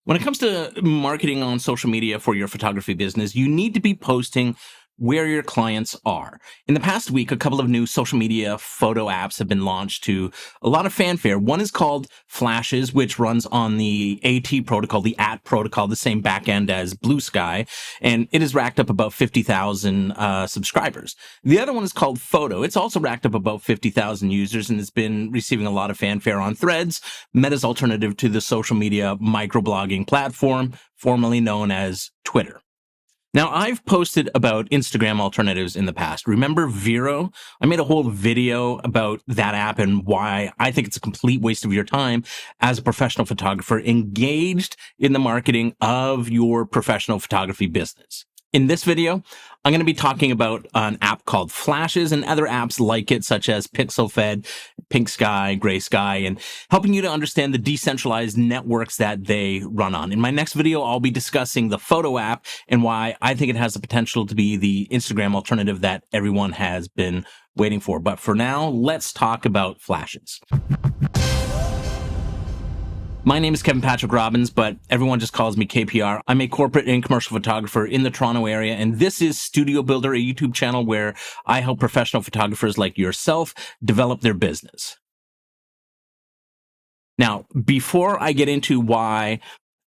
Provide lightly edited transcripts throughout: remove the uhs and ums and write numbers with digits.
When it comes to marketing on social media for your photography business, you need to be posting where your clients are. In the past week, a couple of new social media photo apps have been launched to a lot of fanfare. One is called Flashes, which runs on the AT protocol, the AT protocol, the same backend as Blue Sky, and it has racked up about 50,000 subscribers. The other one is called Photo. It's also racked up about 50,000 users and it's been receiving a lot of fanfare on Threads, Meta's alternative to the social media microblogging platform, formerly known as Twitter. Now, I've posted about Instagram alternatives in the past. Remember Vero? I made a whole video about that app and why I think it's a complete waste of your time as a professional photographer engaged in the marketing of your professional photography business. In this video, I'm going to be talking about an app called Flashes and other apps like it, such as PixelFed, Pink Sky, Gray Sky, and helping you to understand the decentralized networks that they run on. In my next video, I'll be discussing the photo app and why I think it has the potential to be the Instagram alternative that everyone has been waiting for. But for now, let's talk about Flashes. My name is Kevin Patrick Robbins, but everyone just calls me KPR. I'm a corporate and commercial photographer in the Toronto area, and this is Studio Builder, a YouTube channel where I help professional photographers like yourself develop their business. Now, before I get into why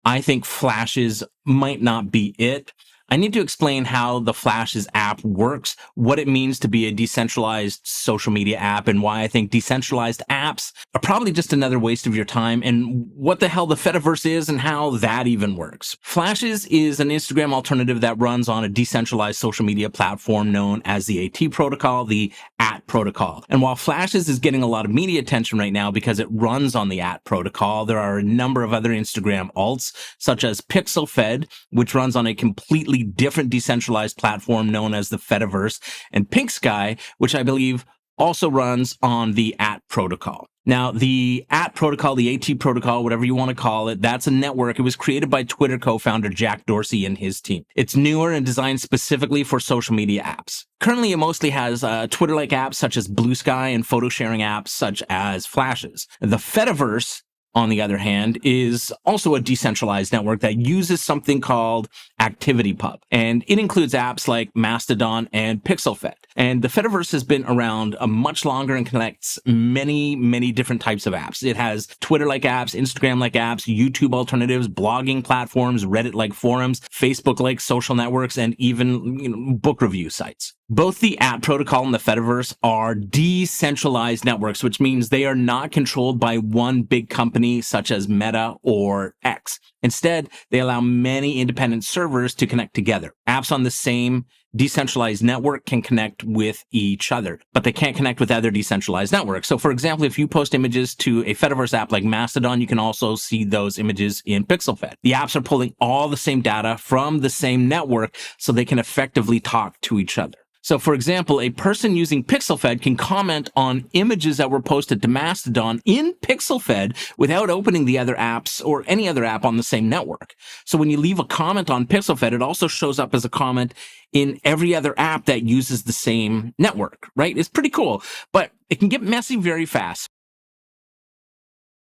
I think Flashes might not be it, I need to explain how the Flashes app works, what it means to be a decentralized social media app, and why I think decentralized apps are probably just another waste of your time, and what the hell the Fediverse is and how that even works. Flashes is an Instagram alternative that runs on a decentralized social media platform known as the AT protocol, the AT protocol. And while Flashes is getting a lot of media attention right now because it runs on the AT protocol, there are a number of other Instagram alts, such as PixelFed, which runs on a completely different decentralized platform known as the Fediverse, and Pink Sky, which I believe also runs on the AT protocol. Now, the AT protocol, the AT protocol, whatever you want to call it, that's a network. It was created by Twitter co-founder Jack Dorsey and his team. It's newer and designed specifically for social media apps. Currently, it mostly has Twitter-like apps such as Blue Sky and photo sharing apps such as Flashes. The Fediverse, on the other hand, is also a decentralized network that uses something called ActivityPub. And it includes apps like Mastodon and PixelFed. And the Fediverse has been around much longer and connects many different types of apps. It has Twitter-like apps, Instagram-like apps, YouTube alternatives, blogging platforms, Reddit-like forums, Facebook-like social networks, and even book review sites. Both the AT protocol and the Fediverse are decentralized networks, which means they are not controlled by one big company such as Meta or X. Instead, they allow many independent servers to connect together. Apps on the same decentralized network can connect with each other, but they can't connect with other decentralized networks. So for example, if you post images to a Fediverse app like Mastodon, you can also see those images in PixelFed. The apps are pulling all the same data from the same network so they can effectively talk to each other. So for example, a person using PixelFed can comment on images that were posted to Mastodon in PixelFed without opening the other apps or any other app on the same network. So when you leave a comment on PixelFed, it also shows up as a comment in every other app that uses the same network, right? It's pretty cool, but it can get messy very fast.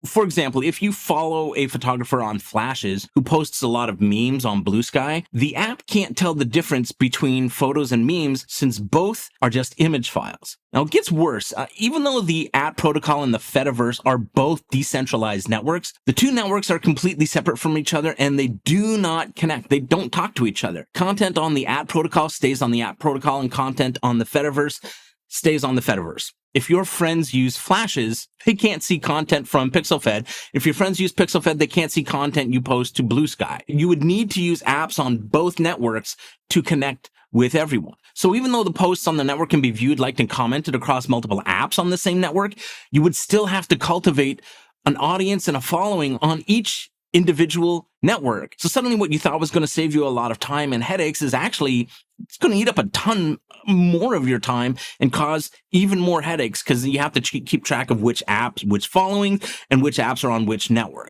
For example, if you follow a photographer on Flashes who posts a lot of memes on Blue Sky, the app can't tell the difference between photos and memes since both are just image files. Now, it gets worse. Even though the AT protocol and the Fediverse are both decentralized networks, the two networks are completely separate from each other and they do not connect. They don't talk to each other. Content on the AT protocol stays on the AT protocol and content on the Fediverse stays on the Fediverse. If your friends use Flashes, they can't see content from PixelFed. If your friends use PixelFed, they can't see content you post to Blue Sky. You would need to use apps on both networks to connect with everyone. So even though the posts on the network can be viewed, liked, and commented across multiple apps on the same network, you would still have to cultivate an audience and a following on each individual network. So suddenly what you thought was going to save you a lot of time and headaches is actually, it's going to eat up a ton more of your time and cause even more headaches because you have to keep track of which apps, which following, and which apps are on which network.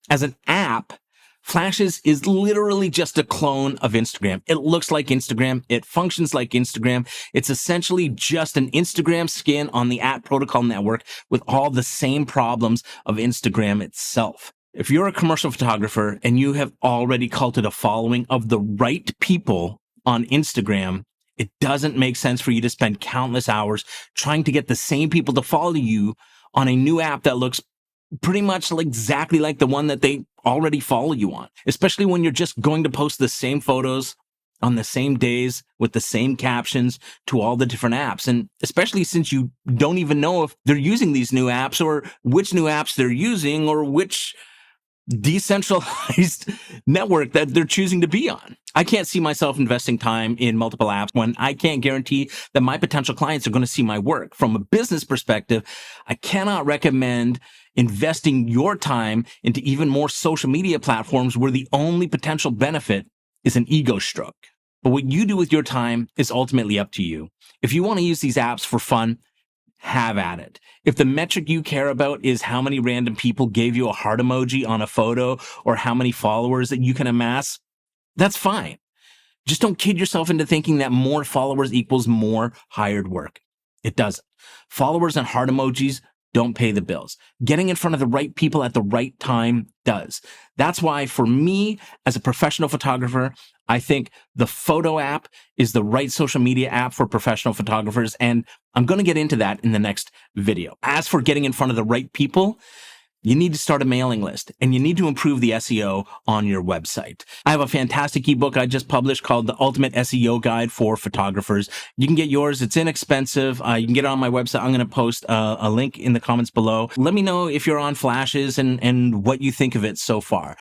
As an app, Flashes is literally just a clone of Instagram. It looks like Instagram. It functions like Instagram. It's essentially just an Instagram skin on the AT protocol network with all the same problems of Instagram itself. If you're a commercial photographer and you have already cultivated a following of the right people on Instagram, it doesn't make sense for you to spend countless hours trying to get the same people to follow you on a new app that looks pretty much exactly like the one that they already follow you on, especially when you're just going to post the same photos on the same days with the same captions to all the different apps. And especially since you don't even know if they're using these new apps or which new apps they're using or which decentralized network that they're choosing to be on. I can't see myself investing time in multiple apps when I can't guarantee that my potential clients are going to see my work. From a business perspective, I cannot recommend investing your time into even more social media platforms where the only potential benefit is an ego stroke. But what you do with your time is ultimately up to you. If you want to use these apps for fun, have at it. If the metric you care about is how many random people gave you a heart emoji on a photo or how many followers that you can amass, that's fine. Just don't kid yourself into thinking that more followers equals more hired work. It doesn't. Followers and heart emojis don't pay the bills. Getting in front of the right people at the right time does. That's why for me, as a professional photographer, I think the photo app is the right social media app for professional photographers. And I'm going to get into that in the next video. As for getting in front of the right people, you need to start a mailing list and you need to improve the SEO on your website. I have a fantastic ebook I just published called The Ultimate SEO Guide for Photographers. You can get yours. It's inexpensive. You can get it on my website. I'm going to post a link in the comments below. Let me know if you're on Flashes and what you think of it so far.